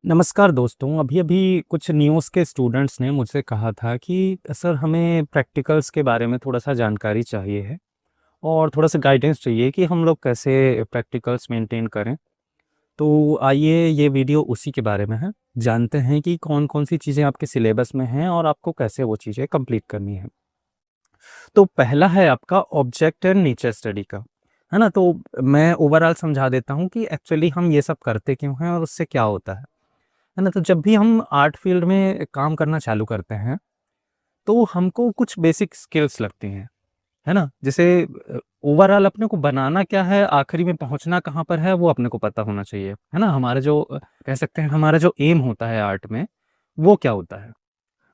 नमस्कार दोस्तों, अभी-अभी कुछ न्यूज़ के स्टूडेंट्स ने मुझसे कहा था कि सर हमें प्रैक्टिकल्स के बारे में थोड़ा-सा जानकारी चाहिए है और थोड़ा-सा गाइडेंस चाहिए कि हम लोग कैसे प्रैक्टिकल्स मेंटेन करें। तो आइए ये वीडियो उसी के बारे में है। जानते हैं कि कौन-कौन सी चीज़ें आपके सिलेबस में हैं और आपको कैसे वो चीज़ें कंप्लीट करनी है। तो पहला है आपका ऑब्जेक्ट एंड नेचर स्टडी का, है ना? तो मैं ओवरऑल समझा देता हूँ कि एक्चुअली हम ये सब करते क्यों हैं और उससे क्या होता है ना? तो जब भी हम आर्ट फील्ड में काम करना चालू करते हैं, तो हमको कुछ बेसिक स्किल्स लगती हैं, है ना? जैसे ओवरऑल अपने को बनाना क्या है, आखिरी में पहुँचना कहाँ पर है, वो अपने को पता होना चाहिए, है ना? हमारा जो कह सकते हैं हमारा जो एम होता है आर्ट में, वो क्या होता है?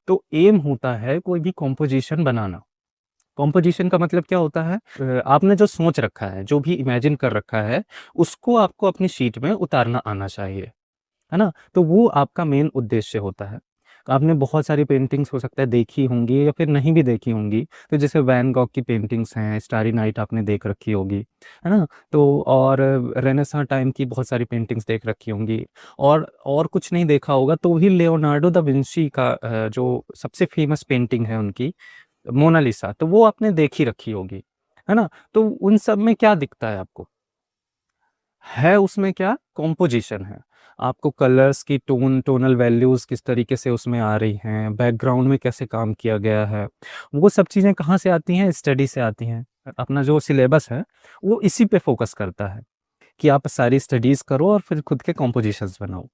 तो एम होता है कोई भी कॉम्पोज़िशन बनाना। कॉम्पोज़िशन का मतलब क्या होता है? आपने जो सोच रखा है, जो भी इमेजिन कर रखा है, उसको आपको अपनी शीट में उतारना आना चाहिए। है ना? तो वो आपका मेन उद्देश्य होता है। आपने बहुत सारी पेंटिंग्स हो सकता है देखी होंगी या फिर नहीं भी देखी होंगी। तो जैसे वैन गॉग की पेंटिंग्स हैं, स्टारी नाइट आपने देख रखी होगी, है ना? तो और रेनेसाँ टाइम की बहुत सारी पेंटिंग्स देख रखी होंगी और कुछ नहीं देखा होगा तो भी लियोनार्डो दा विंची का जो सबसे फ़ेमस पेंटिंग है उनकी, मोनालिसा, तो वो आपने देखी रखी होगी, है ना? तो उन सब में क्या दिखता है आपको? है उसमें क्या कॉम्पोजिशन है। आपको कलर्स की टोनल वैल्यूज़ किस तरीके से उसमें आ रही हैं, बैकग्राउंड में कैसे काम किया गया है, वो सब चीज़ें कहाँ से आती हैं? स्टडी से आती हैं। अपना जो सिलेबस है, वो इसी पे फ़ोकस करता है कि आप सारी स्टडीज़ करो और फिर खुद के कॉम्पोजिशंस बनाओ,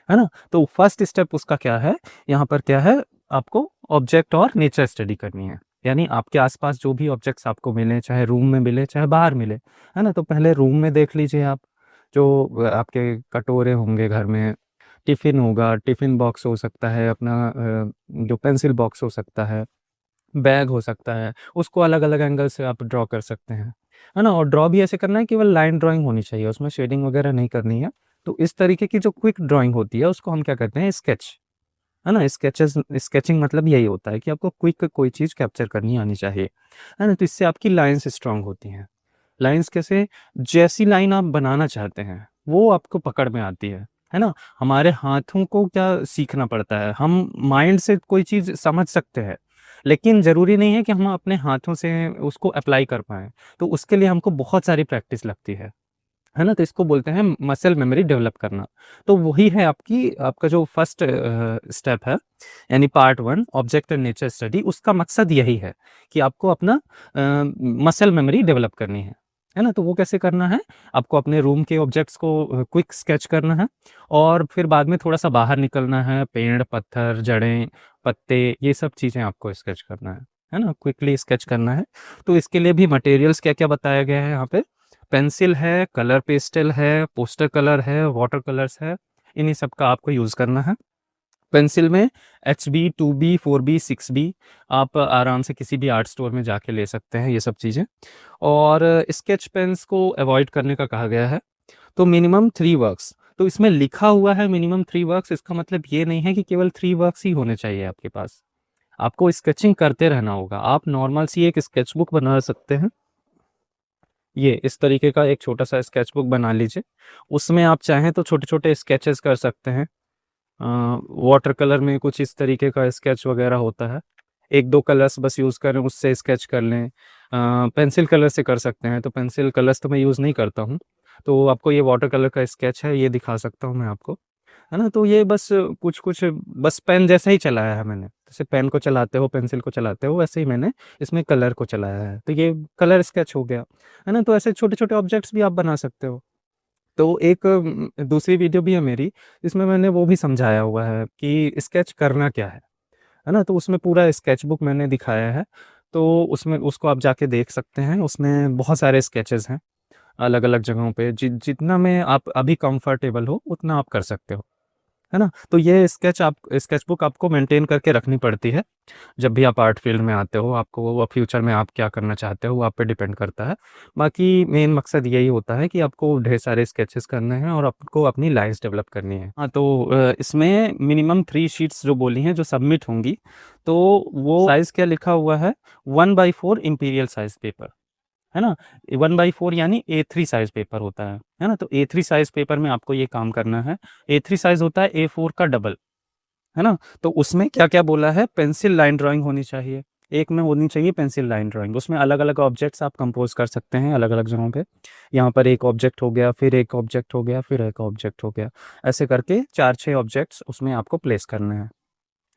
है ना? तो फर्स्ट स्टेप उसका क्या है, यहाँ पर क्या है, आपको ऑब्जेक्ट और नेचर स्टडी करनी है। यानी आपके आस-पास जो भी ऑब्जेक्ट्स आपको मिलें, चाहे रूम में मिले, चाहे बाहर मिले, है ना? तो पहले रूम में देख लीजिए आप। जो आपके कटोरे होंगे घर में, टिफ़िन होगा, टिफ़िन बॉक्स हो सकता है, अपना जो पेंसिल बॉक्स हो सकता है, बैग हो सकता है, उसको अलग-अलग एंगल से आप ड्रॉ कर सकते हैं, है ना? और ड्रॉ भी ऐसे करना है, केवल लाइन ड्राइंग होनी चाहिए, उसमें शेडिंग वगैरह नहीं करनी है। तो इस तरीके की जो क्विक ड्राइंग होती है, उसको हम क्या कहते हैं स्केच, है ना? स्केचिंग मतलब यही होता है कि आपको क्विक कोई चीज़ कैप्चर करनी आनी चाहिए, है ना? तो इससे आपकी लाइन्स स्ट्रॉन्ग होती हैं। लाइन्स कैसे? जैसी लाइन आप बनाना चाहते हैं, वो आपको पकड़ में आती है ना? हमारे हाथों को क्या सीखना पड़ता है, हम माइंड से कोई चीज़ समझ सकते हैं, लेकिन ज़रूरी नहीं है कि हम अपने हाथों से उसको अप्लाई कर पाएँ। तो उसके लिए हमको बहुत सारी प्रैक्टिस लगती है ना? तो इसको बोलते हैं मसल मेमोरी डेवलप करना। तो वही है आपका जो फर्स्ट स्टेप है, यानी part 1 object and nature study, उसका मकसद यही है कि आपको अपना मसल मेमोरी डेवलप करनी है ना? तो वो कैसे करना है? आपको अपने रूम के ऑब्जेक्ट्स को क्विक स्केच करना है और फिर बाद में थोड़ा-सा बाहर निकलना है, पेड़, पत्थर, जड़ें, पत्ते, ये सब चीज़ें आपको स्केच करना है ना? क्विकली स्केच करना है। तो इसके लिए भी मटेरियल्स क्या-क्या बताया गया है यहाँ पे? पेंसिल है, कलर पेस्टल है, पोस्टर कलर है, वाटर कलर्स है, इन्हीं सब का आपको यूज़ करना है। पेंसिल में एचबी, 2बी, 4बी, 6बी आप आराम से किसी भी आर्ट स्टोर में जाके ले सकते हैं ये सब चीज़ें। और स्केच पेन्स को अवॉइड करने का कहा गया है। तो मिनिमम 3 वर्क्स, तो इसमें लिखा हुआ है मिनिमम 3 वर्क्स, इसका मतलब ये नहीं है कि केवल 3 वर्क्स ही होने चाहिए आपके पास। आपको स्केचिंग करते रहना होगा। आप नॉर्मल सी एक स्केच बुक बना सकते हैं। ये इस तरीके का एक छोटा-सा स्केच बुक बना लीजिए। उसमें आप चाहें तो छोटे-छोटे स्केचेस कर सकते हैं। वाटर कलर में कुछ इस तरीके का स्केच वगैरह होता है। 1-2 कलर्स बस यूज़ करें, उससे स्केच कर लें। पेंसिल कलर से कर सकते हैं, तो पेंसिल कलर्स तो मैं यूज़ नहीं करता हूँ। तो आपको ये वाटर कलर का स्केच है, ये दिखा सकता हूँ मैं आपको, है ना? तो ये बस कुछ-कुछ बस पेन जैसा ही चलाया है मैंने। जैसे पेन को चलाते हो, पेंसिल को चलाते हो, वैसे ही मैंने इसमें कलर को चलाया है। तो ये कलर स्केच हो गया, है ना? तो ऐसे छोटे-छोटे ऑब्जेक्ट्स भी आप बना सकते हो। तो एक दूसरी वीडियो भी है मेरी, जिसमें मैंने वो भी समझाया हुआ है कि स्केच करना क्या है ना? तो उसमें पूरा स्केच बुक मैंने दिखाया है, तो उसमें उसको आप जाके देख सकते हैं। उसमें बहुत सारे स्केचेज़ हैं, अलग-अलग जगहों पे जितना में आप अभी कंफर्टेबल हो, उतना आप कर सकते हो। है ना? तो ये स्केच बुक आपको मेंटेन करके रखनी पड़ती है। जब भी आप आर्ट फील्ड में आते हो, आपको वो फ्यूचर में आप क्या करना चाहते हो, वो आप पे डिपेंड करता है। बाकी मेन मकसद यही होता है कि आपको ढेर सारे स्केचेस करने हैं और आपको अपनी लाइन्स डेवलप करनी है। हाँ, तो इसमें मिनिमम 3 शीट्स जो बोली हैं, जो सबमिट होंगी, तो वो साइज़ क्या लिखा हुआ है, 1/4 इंपीरियल साइज़ पेपर। है ना? 1/4 यानी A3 साइज़ पेपर होता है ना? तो A3 साइज़ पेपर में आपको ये काम करना है। A3 साइज़ होता है A4 का डबल, है ना? तो उसमें क्या-क्या बोला है, पेंसिल लाइन ड्राइंग होनी चाहिए। एक में होनी चाहिए पेंसिल लाइन ड्राइंग, उसमें अलग-अलग ऑब्जेक्ट्स आप कंपोज़ कर सकते हैं अलग-अलग जगहों पे। यहाँ पर एक ऑब्जेक्ट हो गया, फिर एक ऑब्जेक्ट हो गया, फिर एक ऑब्जेक्ट हो गया। ऐसे करके 4-6 ऑब्जेक्ट्स उसमें आपको प्लेस करने हैं,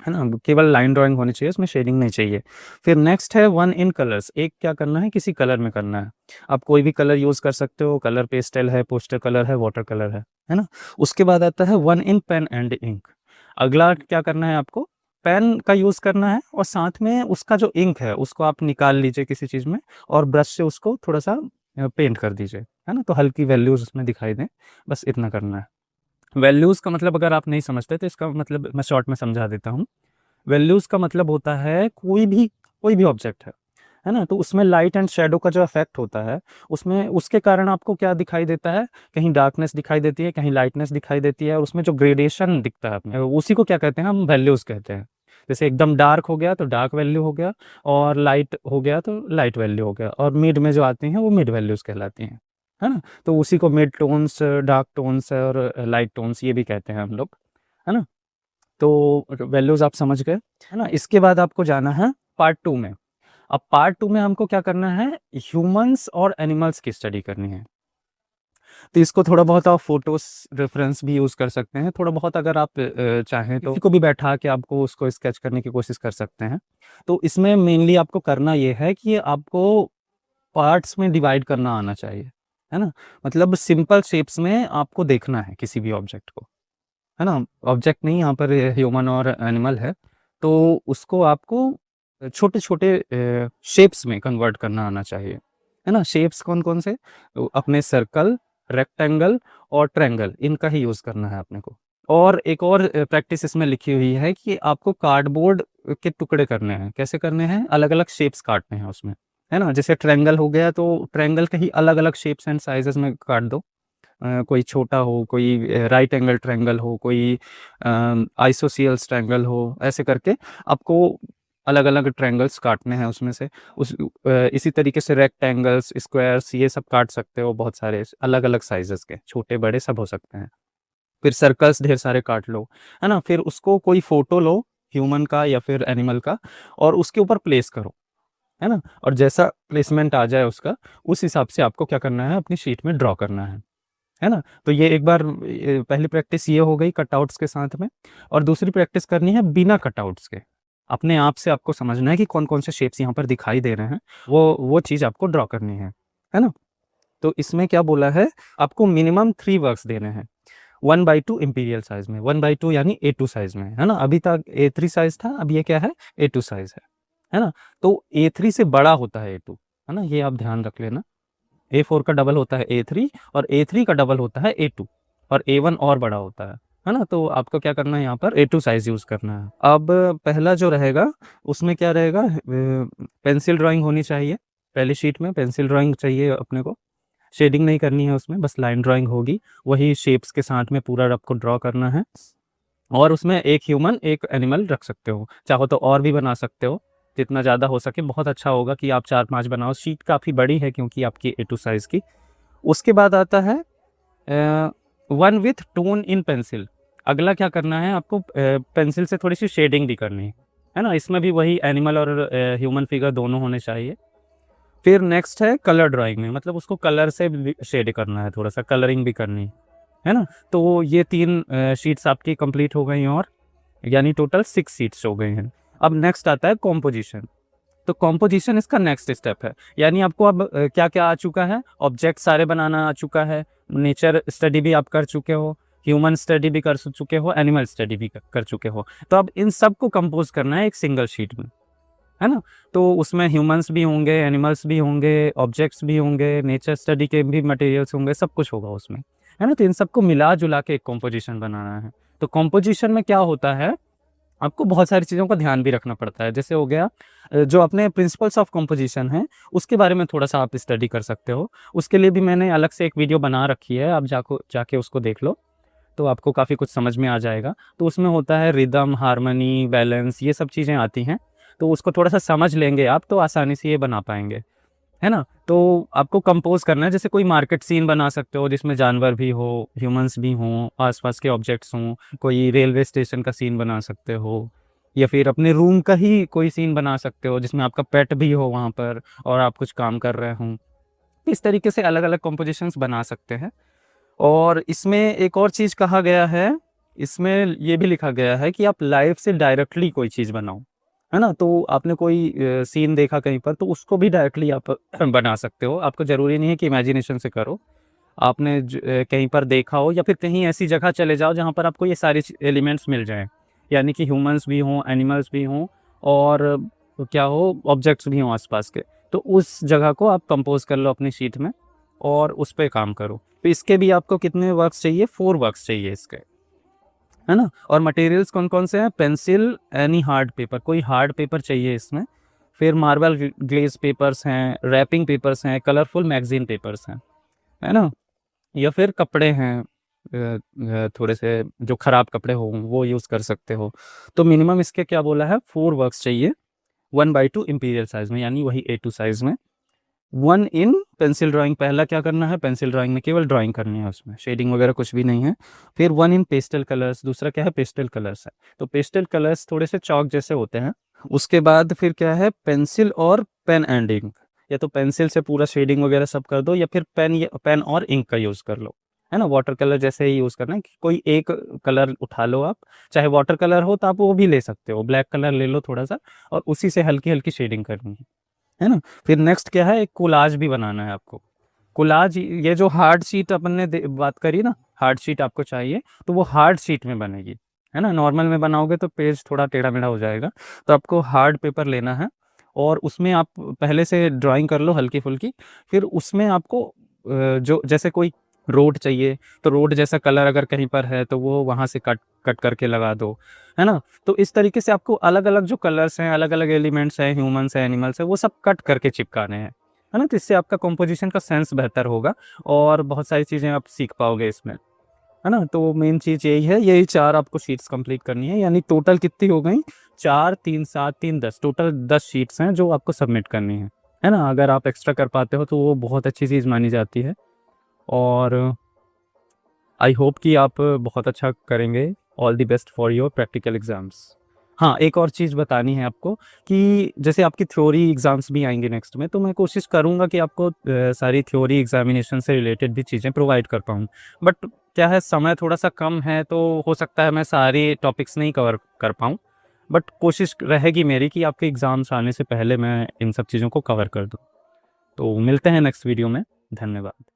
है ना? केवल लाइन ड्राइंग होनी चाहिए, उसमें शेडिंग नहीं चाहिए। फिर नेक्स्ट है वन इन कलर्स, एक क्या करना है, किसी कलर में करना है। आप कोई भी कलर यूज़ कर सकते हो, कलर पेस्टल है, पोस्टर कलर है, वाटर कलर है ना? उसके बाद आता है one in pen and ink. अगला क्या करना है आपको, पेन का यूज़ करना है और साथ में उसका जो इंक है उसको आप निकाल लीजिए किसी चीज़ में और ब्रश से उसको थोड़ा-सा पेंट कर दीजिए, है ना? तो हल्की वैल्यूज़ उसमें दिखाई दें, बस इतना करना है। वैल्यूज़ का मतलब अगर आप नहीं समझते तो इसका मतलब मैं शॉर्ट में समझा देता हूँ। वैल्यूज़ का मतलब होता है कोई भी ऑब्जेक्ट है ना? तो उसमें लाइट एंड शैडो का जो इफ़ेक्ट होता है, उसमें उसके कारण आपको क्या दिखाई देता है, कहीं डार्कनेस दिखाई देती है, कहीं लाइटनेस दिखाई देती है और उसमें जो ग्रेडेशन दिखता है अपने, उसी को क्या कहते हैं, हम वैल्यूज़ कहते हैं। जैसे एकदम डार्क हो गया तो डार्क वैल्यू हो गया और लाइट हो गया तो लाइट वैल्यू हो गया और मिड में जो आती हैं वो मिड वैल्यूज़ कहलाती हैं, है ना? तो उसी को मिड टोन्स, डार्क टोन्स और लाइट टोन्स ये भी कहते हैं हम लोग, है ना? तो वैल्यूज़ आप समझ गए, है ना? इसके बाद आपको जाना है पार्ट 2 में। अब पार्ट 2 में हमको क्या करना है, ह्यूमन्स और एनिमल्स की स्टडी करनी है। तो इसको थोड़ा बहुत आप फ़ोटोज़ रेफ़रेंस भी यूज़ कर सकते हैं। थोड़ा बहुत अगर आप चाहें तो किसी को भी बैठा के आपको उसको स्केच करने की कोशिश कर सकते हैं। तो इसमें मेनली आपको करना ये है कि आपको पार्ट्स में डिवाइड करना आना चाहिए, है ना? मतलब सिंपल शेप्स में आपको देखना है किसी भी ऑब्जेक्ट को। है ना? ऑब्जेक्ट नहीं, यहाँ पर ह्यूमन और एनिमल है, तो उसको आपको छोटे-छोटे शेप्स में कन्वर्ट करना आना चाहिए, है ना? शेप्स कौन-कौन से? तो अपने सर्कल, रेक्टेंगल और ट्रायंगल इनका ही यूज़ करना है अपने को। और एक और प्रैक्टिस इसमें लिखी हुई है कि आपको कार्डबोर्ड के टुकड़े करने हैं। कैसे करने हैं? अलग-अलग शेप्स काटने हैं उसमें, है ना? जैसे ट्रायंगल हो गया तो ट्रायंगल के ही अलग-अलग शेप्स एंड साइज़ेज़ में काट दो। कोई छोटा हो, कोई राइट एंगल ट्रायंगल हो, कोई आइसोसेलेस ट्रायंगल हो, ऐसे करके आपको अलग-अलग ट्रायंगल्स काटने हैं उसमें से। इसी तरीके से रेक्टेंगल्स, स्क्वायर्स ये सब काट सकते हो बहुत सारे अलग-अलग साइज़ेज़ के, छोटे-बड़े सब हो सकते हैं। फिर सर्कल्स ढेर सारे काट लो, है ना? फिर उसको कोई फ़ोटो लो ह्यूमन का या फिर एनिमल का और उसके ऊपर प्लेस करो, है ना? और जैसा प्लेसमेंट आ जाए उसका, उस हिसाब से आपको क्या करना है, अपनी शीट में ड्रॉ करना है ना? तो ये एक बार पहली प्रैक्टिस ये हो गई कटआउट्स के साथ में और दूसरी प्रैक्टिस करनी है बिना कटआउट्स के। अपने आप से आपको समझना है कि कौन-कौन से शेप्स यहाँ पर दिखाई दे रहे हैं, वो चीज़ आपको ड्रॉ करनी है ना? तो इसमें क्या बोला है, आपको मिनिमम 3 वर्क्स देने हैं। 1/2 इंपीरियल साइज़ में, 1/2 यानी A2 साइज़ में, है ना? अभी तक A3 साइज़ था, अब ये क्या है, A2 साइज़ है ना? तो A3 से बड़ा होता है A2, है ना? ये आप ध्यान रख लेना। A4 का डबल होता है A3 और A3 का डबल होता है A2 और A1 और बड़ा होता है ना? तो आपको क्या करना है, यहाँ पर A2 साइज़ यूज़ करना है। अब पहला जो रहेगा उसमें क्या रहेगा, पेंसिल ड्राइंग होनी चाहिए। पहली शीट में पेंसिल ड्राइंग चाहिए अपने को, शेडिंग नहीं करनी है उसमें, बस लाइन ड्राइंग होगी। वही शेप्स के साथ में पूरा आपको ड्रॉ करना है और उसमें एक ह्यूमन, एक एनिमल रख सकते हो। चाहो तो और भी बना सकते हो, जितना ज़्यादा हो सके बहुत अच्छा होगा कि आप 4-5 बनाओ। शीट काफ़ी बड़ी है क्योंकि आपकी A2 साइज़ की। उसके बाद आता है one with tone in pencil. अगला क्या करना है आपको, पेंसिल से थोड़ी-सी शेडिंग भी करनी है ना? इसमें भी वही एनिमल और ह्यूमन फिगर दोनों होने चाहिए। फिर नेक्स्ट है कलर ड्राइंग में, मतलब उसको कलर से भी शेड करना है, थोड़ा-सा कलरिंग भी करनी है ना? तो ये 3 शीट्स आपकी कंप्लीट हो गई और यानी टोटल 6 शीट्स हो गई हैं। अब नेक्स्ट आता है कॉम्पोजिशन। तो कॉम्पोजिशन इसका नेक्स्ट स्टेप है, यानी आपको अब क्या-क्या आ चुका है, ऑब्जेक्ट सारे बनाना आ चुका है, नेचर स्टडी भी आप कर चुके हो, ह्यूमन स्टडी भी कर चुके हो, एनिमल स्टडी भी कर चुके हो। तो अब इन सबको कंपोज़ करना है एक सिंगल शीट में, है ना? तो उसमें ह्यूमन्स भी होंगे, एनिमल्स भी होंगे, ऑब्जेक्ट्स भी होंगे, नेचर स्टडी के भी मटेरियल्स होंगे, सब कुछ होगा उसमें, है ना? तो इन सबको मिला-जुला के एक कॉम्पोजिशन बनाना है। तो कॉम्पोजिशन में क्या होता है, आपको बहुत सारी चीज़ों का ध्यान भी रखना पड़ता है। जैसे हो गया जो अपने प्रिंसिपल्स ऑफ कंपोजिशन हैं, उसके बारे में थोड़ा-सा आप स्टडी कर सकते हो। उसके लिए भी मैंने अलग से एक वीडियो बना रखी है, आप जाके उसको देख लो, तो आपको काफ़ी कुछ समझ में आ जाएगा। तो उसमें होता है रिदम, हार्मनी, बैलेंस, ये सब चीज़ें आती हैं। तो उसको थोड़ा-सा समझ लेंगे आप तो आसानी से ये बना पाएँगे। है ना? तो आपको कंपोज़ करना है, जैसे कोई मार्केट सीन बना सकते हो जिसमें जानवर भी हो, ह्यूमन्स भी हों, आस-पास के ऑब्जेक्ट्स हों, कोई रेलवे स्टेशन का सीन बना सकते हो या फिर अपने रूम का ही कोई सीन बना सकते हो जिसमें आपका पेट भी हो वहाँ पर और आप कुछ काम कर रहे हों। इस तरीके से अलग-अलग कंपोज़िशंस बना सकते हैं। और इसमें एक और चीज़ कहा गया है, इसमें ये भी लिखा गया है कि आप लाइफ़ से डायरेक्टली कोई चीज़ बनाओ, है ना? तो आपने कोई सीन देखा कहीं पर तो उसको भी डायरेक्टली आप बना सकते हो। आपको ज़रूरी नहीं है कि इमेजिनेशन से करो। आपने कहीं पर देखा हो या फिर कहीं ऐसी जगह चले जाओ जहाँ पर आपको ये सारे एलिमेंट्स मिल जाएँ। यानी कि ह्यूमन्स भी हों, एनिमल्स भी हों और क्या हो ऑब्जेक्ट्स भी हों आस-पास के। तो उस जगह को आप कंपोज़ कर लो अपनी शीट में और उस पे काम करो। तो इसके भी आपको कितने वर्क्स चाहिए? 4 वर्क्स चाहिए इसके, है ना? और मटेरियल्स कौन-कौन से हैं? पेंसिल, एनी हार्ड पेपर, कोई हार्ड पेपर चाहिए इसमें। फिर मार्बल ग्लेज़ पेपर्स हैं, रैपिंग पेपर्स हैं, कलरफुल मैगज़ीन पेपर्स हैं, है ना? या फिर कपड़े हैं थोड़े से जो ख़राब कपड़े हों वो यूज़ कर सकते हो। तो मिनिमम इसके क्या बोला है 4 वर्क्स चाहिए 1/2 इंपीरियल साइज़ में यानी वही A2 साइज़ में। 1 इन पेंसिल ड्राइंग पहला क्या करना है पेंसिल ड्राइंग में केवल ड्राइंग करनी है उसमें, शेडिंग वगैरह कुछ भी नहीं है। फिर 1 इन पेस्टल कलर्स दूसरा क्या है पेस्टल कलर्स है। तो पेस्टल कलर्स थोड़े से चॉक जैसे होते हैं। उसके बाद फिर क्या है पेंसिल और पेन एंड इंक, या तो पेंसिल से पूरा शेडिंग वगैरह सब कर दो या फिर पेन और इंक का यूज़ कर लो, है ना? वाटर कलर जैसे ही यूज़ करना है कि कोई एक कलर उठा लो आप, चाहे वाटर कलर हो तो आप वो भी ले सकते हो, ब्लैक कलर ले लो थोड़ा-सा और उसी से हल्की-हल्की शेडिंग करनी है ना? फिर नेक्स्ट क्या है एक कोलाज भी बनाना है आपको। कोलाज ये जो हार्ड शीट अपन ने बात करी ना, हार्ड शीट आपको चाहिए, तो वो हार्ड शीट में बनेगी, है ना? नॉर्मल में बनाओगे तो पेज थोड़ा टेढ़ा-मेढ़ा हो जाएगा, तो आपको हार्ड पेपर लेना है और उसमें आप पहले से ड्राइंग कर लो हल्की-फुल्की, फिर उसमें आपको जो जैसे कोई रोड चाहिए, तो रोड जैसा कलर अगर कहीं पर है, तो वो वहाँ से कट कट करके लगा दो, है ना? तो इस तरीके से आपको अलग-अलग जो कलर्स हैं, अलग-अलग एलिमेंट्स हैं, ह्यूमन्स हैं, एनिमल्स हैं, वो सब कट करके चिपकाने हैं, है ना? तो इससे आपका कंपोज़िशन का सेंस बेहतर होगा और बहुत सारी चीज़ें आप सीख पाओगे इसमें, है ना? तो मेन चीज़ यही है, यही 4 आपको शीट्स कंप्लीट करनी है, यानी टोटल कितनी हो गई? 4, 3, 7, 3, 10 टोटल 10 शीट्स हैं जो आपको सबमिट करनी है ना? अगर आप एक्स्ट्रा कर पाते हो तो वो बहुत अच्छी चीज़ मानी जाती है और आई होप कि आप बहुत अच्छा करेंगे। All the best for your practical exams. हाँ, एक और चीज़ बतानी है आपको कि जैसे आपकी थ्योरी एग्ज़ाम्स भी आएँगे नेक्स्ट में, तो मैं कोशिश करूँगा कि आपको सारी थ्योरी एग्ज़ामिनेशन से रिलेटेड भी चीज़ें प्रोवाइड कर पाऊँ। बट क्या है समय थोड़ा-सा कम है, तो हो सकता है मैं सारे टॉपिक्स नहीं कवर कर पाऊँ। बट कोशिश रहेगी मेरी कि आपके एग्ज़ाम्स आने से पहले मैं इन सब चीज़ों को कवर कर दूँ। तो मिलते हैं नेक्स्ट वीडियो में। धन्यवाद।